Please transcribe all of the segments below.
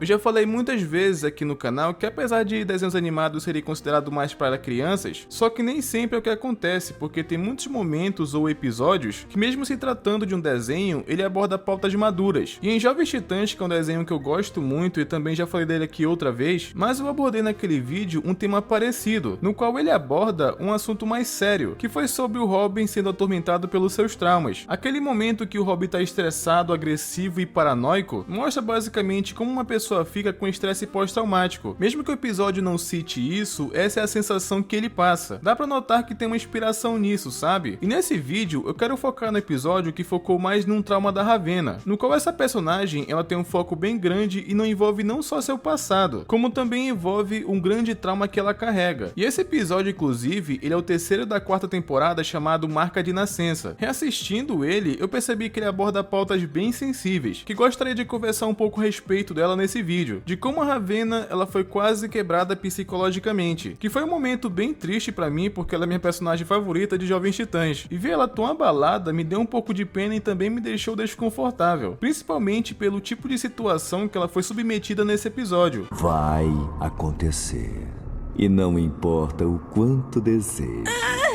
Eu já falei muitas vezes aqui no canal que apesar de desenhos animados serem considerados mais para crianças, só que nem sempre é o que acontece, porque tem muitos momentos ou episódios que mesmo se tratando de um desenho, ele aborda pautas maduras. E em Jovens Titãs, que é um desenho que eu gosto muito e também já falei dele aqui outra vez, mas eu abordei naquele vídeo um tema parecido, no qual ele aborda um assunto mais sério, que foi sobre o Robin sendo atormentado pelos seus traumas. Aquele momento que o Robin está estressado, agressivo e paranoico, mostra basicamente como uma pessoa fica com estresse pós-traumático. Mesmo que o episódio não cite isso, essa é a sensação que ele passa. Dá pra notar que tem uma inspiração nisso, sabe? E nesse vídeo, eu quero focar no episódio que focou mais num trauma da Ravenna, no qual essa personagem ela tem um foco bem grande e não envolve não só seu passado, como também envolve um grande trauma que ela carrega. E esse episódio, inclusive, ele é o terceiro da quarta temporada, chamado Marca de Nascença. Reassistindo ele, eu percebi que ele aborda pautas bem sensíveis, que gostaria de conversar um pouco a respeito dela nesse vídeo, de como a Ravenna ela foi quase quebrada psicologicamente, que foi um momento bem triste pra mim porque ela é minha personagem favorita de Jovens Titãs, e ver ela tão abalada me deu um pouco de pena e também me deixou desconfortável, principalmente pelo tipo de situação que ela foi submetida nesse episódio. Vai acontecer, e não importa o quanto deseje.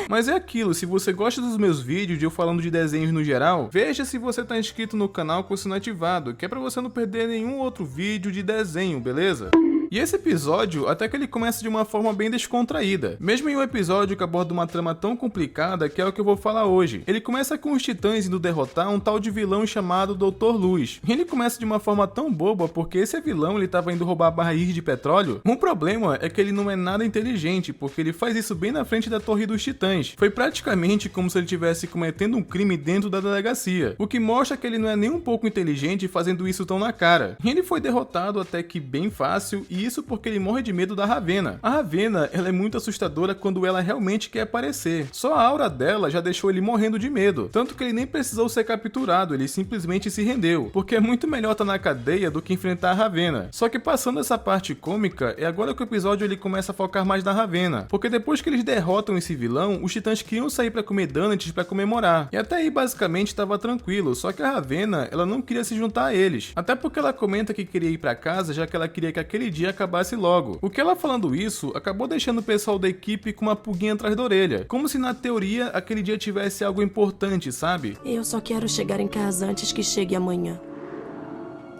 Mas é aquilo, se você gosta dos meus vídeos de eu falando de desenhos no geral, veja se você tá inscrito no canal com o sino ativado, que é pra você não perder nenhum outro vídeo de desenho, beleza? E esse episódio, até que ele começa de uma forma bem descontraída, mesmo em um episódio que aborda uma trama tão complicada que é o que eu vou falar hoje. Ele começa com os titãs indo derrotar um tal de vilão chamado Dr. Luz. E ele começa de uma forma tão boba porque esse vilão ele tava indo roubar barris de petróleo. Um problema é que ele não é nada inteligente, porque ele faz isso bem na frente da Torre dos Titãs. Foi praticamente como se ele estivesse cometendo um crime dentro da delegacia, o que mostra que ele não é nem um pouco inteligente fazendo isso tão na cara. E ele foi derrotado até que bem fácil, e isso porque ele morre de medo da Ravenna. A Ravenna, ela é muito assustadora quando ela realmente quer aparecer. Só a aura dela já deixou ele morrendo de medo, tanto que ele nem precisou ser capturado, ele simplesmente se rendeu, porque é muito melhor estar na cadeia do que enfrentar a Ravenna. Só que passando essa parte cômica, é agora que o episódio ele começa a focar mais na Ravenna, porque depois que eles derrotam esse vilão, os titãs queriam sair pra comer donuts pra comemorar, e até aí basicamente estava tranquilo, só que a Ravenna, ela não queria se juntar a eles, até porque ela comenta que queria ir pra casa, já que ela queria que aquele dia acabasse logo. O que ela falando isso, acabou deixando o pessoal da equipe com uma pulguinha atrás da orelha, como se na teoria aquele dia tivesse algo importante, sabe? Eu só quero chegar em casa antes que chegue amanhã.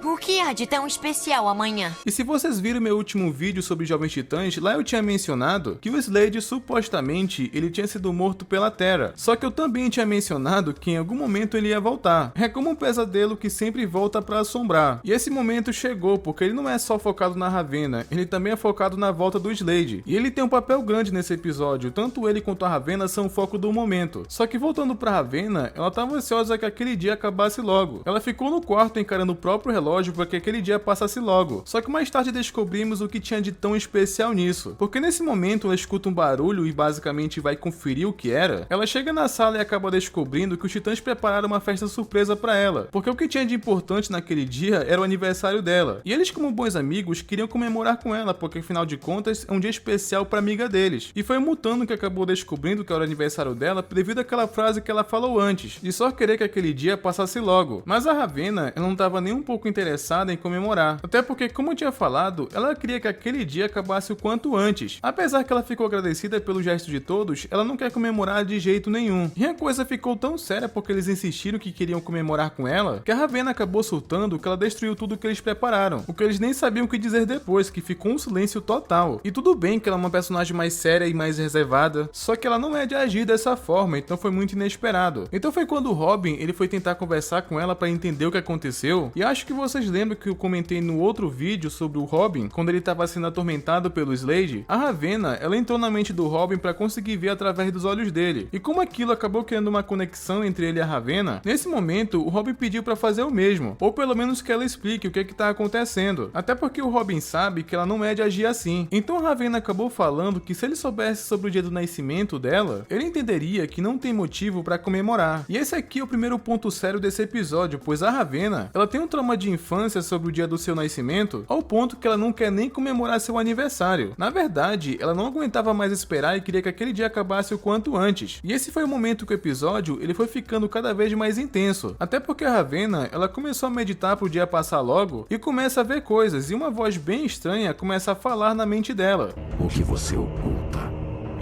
O que há de tão especial amanhã? E se vocês viram meu último vídeo sobre Jovens Titãs, lá eu tinha mencionado que o Slade supostamente ele tinha sido morto pela Terra, só que eu também tinha mencionado que em algum momento ele ia voltar. É como um pesadelo que sempre volta pra assombrar. E esse momento chegou porque ele não é só focado na Ravenna, ele também é focado na volta do Slade. E ele tem um papel grande nesse episódio, tanto ele quanto a Ravenna são o foco do momento. Só que voltando pra Ravenna, ela tava ansiosa que aquele dia acabasse logo. Ela ficou no quarto encarando o próprio relógio para que aquele dia passasse logo. Só que mais tarde descobrimos o que tinha de tão especial nisso, porque nesse momento ela escuta um barulho e basicamente vai conferir o que era. Ela chega na sala e acaba descobrindo que os titãs prepararam uma festa surpresa para ela, porque o que tinha de importante naquele dia era o aniversário dela. E eles, como bons amigos, queriam comemorar com ela, porque afinal de contas é um dia especial para amiga deles. E foi o Mutano que acabou descobrindo que era o aniversário dela devido àquela frase que ela falou antes, de só querer que aquele dia passasse logo. Mas a Ravenna, ela não estava nem um pouco interessada em comemorar, até porque, como eu tinha falado, ela queria que aquele dia acabasse o quanto antes. Apesar que ela ficou agradecida pelo gesto de todos, ela não quer comemorar de jeito nenhum. E a coisa ficou tão séria porque eles insistiram que queriam comemorar com ela, que a Ravenna acabou surtando que ela destruiu tudo que eles prepararam, o que eles nem sabiam o que dizer depois, que ficou um silêncio total. E tudo bem que ela é uma personagem mais séria e mais reservada, só que ela não é de agir dessa forma, então foi muito inesperado. Então foi quando o Robin ele foi tentar conversar com ela para entender o que aconteceu, e acho que vocês lembram que eu comentei no outro vídeo sobre o Robin, quando ele estava sendo atormentado pelo Slade. A Ravenna, ela entrou na mente do Robin para conseguir ver através dos olhos dele, e como aquilo acabou criando uma conexão entre ele e a Ravenna, nesse momento o Robin pediu para fazer o mesmo, ou pelo menos que ela explique o que tá acontecendo, até porque o Robin sabe que ela não é de agir assim. Então a Ravenna acabou falando que se ele soubesse sobre o dia do nascimento dela, ele entenderia que não tem motivo para comemorar. E esse aqui é o primeiro ponto sério desse episódio, pois a Ravenna, ela tem um trauma de infância sobre o dia do seu nascimento, ao ponto que ela não quer nem comemorar seu aniversário. Na verdade, ela não aguentava mais esperar e queria que aquele dia acabasse o quanto antes. E esse foi o momento que o episódio ele foi ficando cada vez mais intenso, até porque a Ravenna ela começou a meditar pro dia passar logo e começa a ver coisas, e uma voz bem estranha começa a falar na mente dela. O que você oculta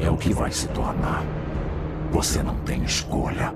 é o que vai se tornar. Você não tem escolha.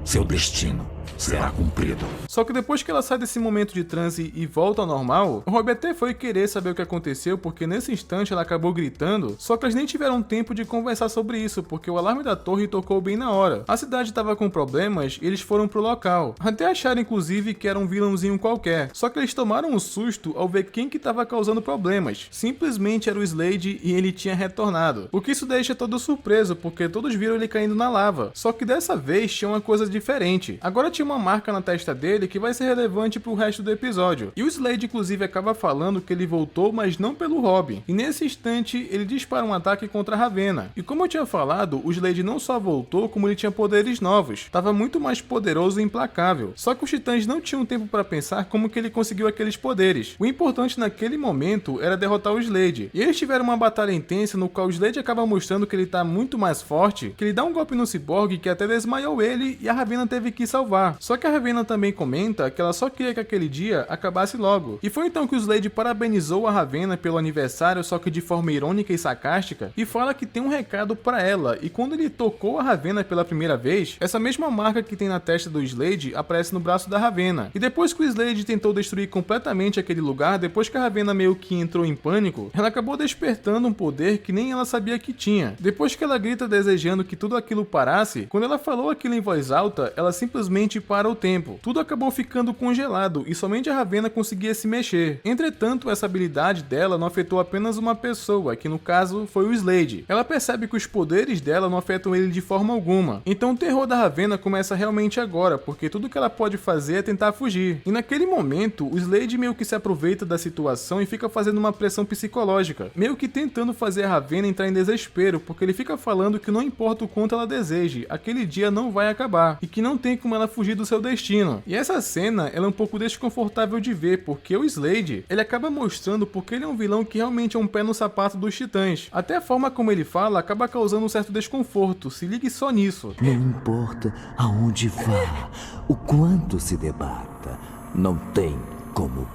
Seu destino será cumprido. Só que depois que ela sai desse momento de transe e volta ao normal, o Robbie até foi querer saber o que aconteceu, porque nesse instante ela acabou gritando, só que eles nem tiveram tempo de conversar sobre isso, porque o alarme da torre tocou bem na hora. A cidade estava com problemas e eles foram pro local, até acharam inclusive que era um vilãozinho qualquer, só que eles tomaram um susto ao ver quem que estava causando problemas. Simplesmente era o Slade e ele tinha retornado, o que isso deixa todos surpreso, porque todos viram ele caindo na lava, só que dessa vez tinha uma coisa diferente. Agora tinha uma marca na testa dele que vai ser relevante pro resto do episódio. E o Slade inclusive acaba falando que ele voltou, mas não pelo Robin. E nesse instante ele dispara um ataque contra a Ravenna. E como eu tinha falado, o Slade não só voltou, como ele tinha poderes novos. Tava muito mais poderoso e implacável. Só que os titãs não tinham tempo para pensar como que ele conseguiu aqueles poderes. O importante naquele momento era derrotar o Slade. E eles tiveram uma batalha intensa no qual o Slade acaba mostrando que ele tá muito mais forte, que ele dá um golpe no Cyborg que até desmaiou ele e a Ravenna teve que salvar. Só que a Ravenna também comenta que ela só queria que aquele dia acabasse logo. E foi então que o Slade parabenizou a Ravenna pelo aniversário, só que de forma irônica e sarcástica, e fala que tem um recado para ela. E quando ele tocou a Ravenna pela primeira vez, essa mesma marca que tem na testa do Slade aparece no braço da Ravenna. E depois que o Slade tentou destruir completamente aquele lugar, depois que a Ravenna meio que entrou em pânico, ela acabou despertando um poder que nem ela sabia que tinha. Depois que ela grita desejando que tudo aquilo parasse, quando ela falou aquilo em voz alta, ela simplesmente para o tempo. Tudo acabou ficando congelado e somente a Ravenna conseguia se mexer. Entretanto, essa habilidade dela não afetou apenas uma pessoa, que no caso foi o Slade. Ela percebe que os poderes dela não afetam ele de forma alguma. Então o terror da Ravenna começa realmente agora, porque tudo que ela pode fazer é tentar fugir. E naquele momento, o Slade meio que se aproveita da situação e fica fazendo uma pressão psicológica, meio que tentando fazer a Ravenna entrar em desespero, porque ele fica falando que não importa o quanto ela deseje, aquele dia não vai acabar, e que não tem como ela fugir do seu destino. E essa cena, ela é um pouco desconfortável de ver, porque o Slade, ele acaba mostrando porque ele é um vilão que realmente é um pé no sapato dos titãs. Até a forma como ele fala acaba causando um certo desconforto, se ligue só nisso. Não importa aonde vá, o quanto se debata, não tem como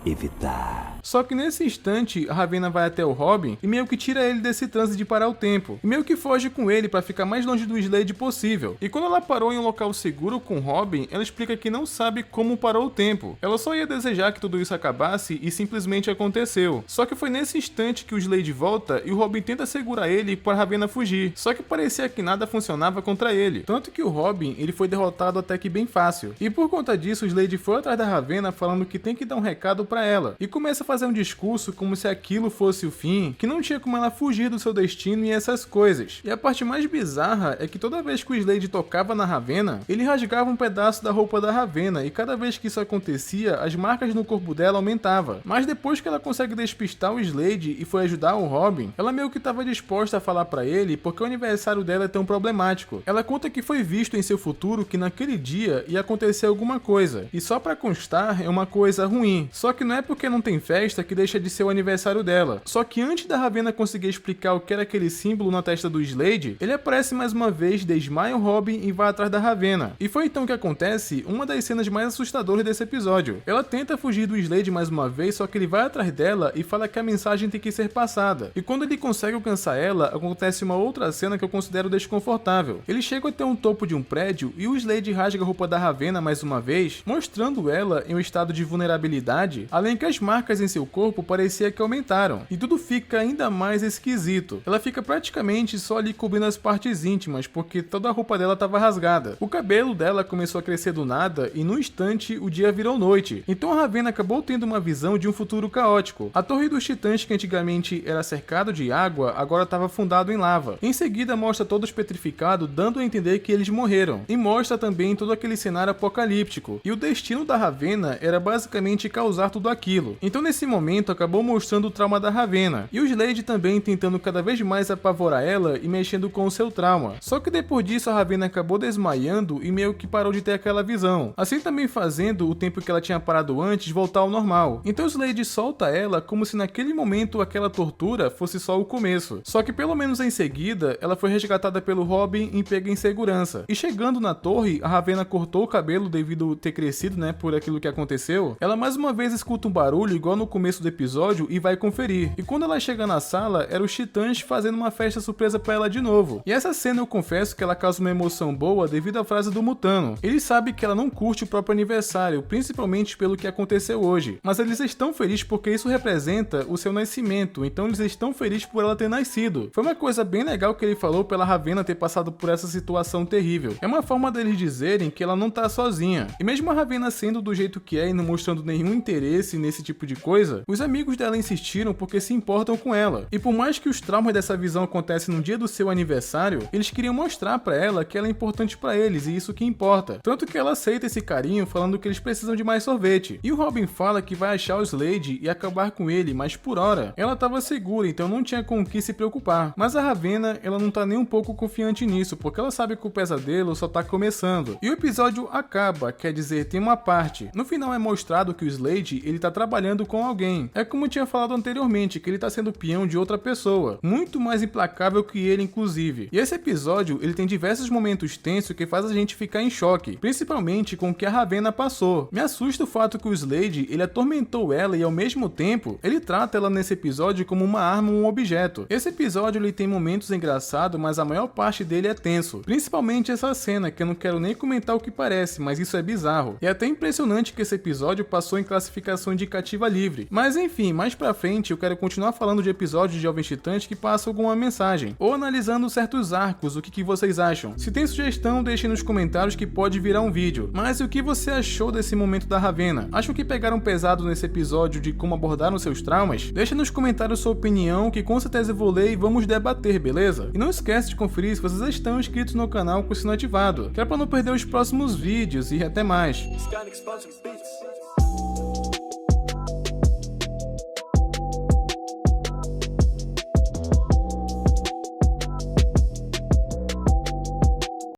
evitar. Só que nesse instante, a Ravenna vai até o Robin e meio que tira ele desse transe de parar o tempo, e meio que foge com ele para ficar mais longe do Slade possível. E quando ela parou em um local seguro com o Robin, ela explica que não sabe como parou o tempo. Ela só ia desejar que tudo isso acabasse e simplesmente aconteceu. Só que foi nesse instante que o Slade volta e o Robin tenta segurar ele para a Ravenna fugir. Só que parecia que nada funcionava contra ele. Tanto que o Robin, ele foi derrotado até que bem fácil. E por conta disso, o Slade foi atrás da Ravenna falando que tem que dar um recado para ela. E começa a fazer um discurso como se aquilo fosse o fim, que não tinha como ela fugir do seu destino e essas coisas. E a parte mais bizarra é que toda vez que o Slade tocava na Ravenna, ele rasgava um pedaço da roupa da Ravenna, e cada vez que isso acontecia, as marcas no corpo dela aumentavam. Mas depois que ela consegue despistar o Slade e foi ajudar o Robin, ela meio que estava disposta a falar pra ele porque o aniversário dela é tão problemático. Ela conta que foi visto em seu futuro que naquele dia ia acontecer alguma coisa, e só pra constar, é uma coisa ruim. Só que não é porque não tem festa que deixa de ser o aniversário dela. Só que antes da Ravenna conseguir explicar o que era aquele símbolo na testa do Slade, ele aparece mais uma vez, desmaia o Robin e vai atrás da Ravenna. E foi então que acontece uma das cenas mais assustadoras desse episódio. Ela tenta fugir do Slade mais uma vez, só que ele vai atrás dela e fala que a mensagem tem que ser passada. E quando ele consegue alcançar ela, acontece uma outra cena que eu considero desconfortável. Ele chega até um topo de um prédio e o Slade rasga a roupa da Ravenna mais uma vez, mostrando ela em um estado de vulnerabilidade, além que as marcas em seu corpo parecia que aumentaram, e tudo fica ainda mais esquisito. Ela fica praticamente só ali cobrindo as partes íntimas, porque toda a roupa dela estava rasgada. O cabelo dela começou a crescer do nada, e no instante o dia virou noite. Então a Ravenna acabou tendo uma visão de um futuro caótico. A Torre dos Titãs, que antigamente era cercado de água, agora estava afundado em lava. Em seguida mostra todos petrificados, dando a entender que eles morreram. E mostra também todo aquele cenário apocalíptico. E o destino da Ravenna era basicamente causar tudo tudo aquilo. Então nesse momento acabou mostrando o trauma da Ravenna, e o Slade também tentando cada vez mais apavorar ela e mexendo com o seu trauma. Só que depois disso a Ravenna acabou desmaiando e meio que parou de ter aquela visão, assim também fazendo o tempo que ela tinha parado antes voltar ao normal. Então o Slade solta ela como se naquele momento aquela tortura fosse só o começo. Só que pelo menos em seguida ela foi resgatada pelo Robin e pega em segurança. E chegando na torre, a Ravenna cortou o cabelo devido ter crescido, né, por aquilo que aconteceu. Ela mais uma vez escuta um barulho igual no começo do episódio e vai conferir. E quando ela chega na sala, era os Titãs fazendo uma festa surpresa pra ela de novo. E essa cena eu confesso que ela causa uma emoção boa devido à frase do Mutano. Ele sabe que ela não curte o próprio aniversário, principalmente pelo que aconteceu hoje. Mas eles estão felizes porque isso representa o seu nascimento, então eles estão felizes por ela ter nascido. Foi uma coisa bem legal que ele falou pela Ravenna ter passado por essa situação terrível. É uma forma deles dizerem que ela não tá sozinha. E mesmo a Ravenna sendo do jeito que é e não mostrando nenhum interesse nesse tipo de coisa, os amigos dela insistiram porque se importam com ela. E por mais que os traumas dessa visão acontecem no dia do seu aniversário, eles queriam mostrar pra ela que ela é importante pra eles e isso que importa. Tanto que ela aceita esse carinho falando que eles precisam de mais sorvete. E o Robin fala que vai achar o Slade e acabar com ele, mas por hora ela tava segura, então não tinha com o que se preocupar. Mas a Ravenna, ela não tá nem um pouco confiante nisso, porque ela sabe que o pesadelo só tá começando. E o episódio acaba, quer dizer, tem uma parte. No final é mostrado que o Slade, ele tá trabalhando com alguém. É como eu tinha falado anteriormente, que ele tá sendo peão de outra pessoa, muito mais implacável que ele inclusive. E esse episódio, ele tem diversos momentos tensos que faz a gente ficar em choque, principalmente com o que a Ravenna passou. Me assusta o fato que o Slade, ele atormentou ela e ao mesmo tempo, ele trata ela nesse episódio como uma arma ou um objeto. Esse episódio ele tem momentos engraçados, mas a maior parte dele é tenso, principalmente essa cena que eu não quero nem comentar o que parece, mas isso é bizarro. E é até impressionante que esse episódio passou em classificação indicativa livre. Mas enfim, mais pra frente eu quero continuar falando de episódios de Jovens Titãs que passam alguma mensagem, ou analisando certos arcos, o que vocês acham. Se tem sugestão, deixem nos comentários que pode virar um vídeo. Mas o que você achou desse momento da Ravenna? Acham que pegaram pesado nesse episódio de como abordaram seus traumas? Deixa nos comentários sua opinião, que com certeza eu vou ler e vamos debater, beleza? E não esquece de conferir se vocês estão inscritos no canal com o sino ativado, que é pra não perder os próximos vídeos e até mais.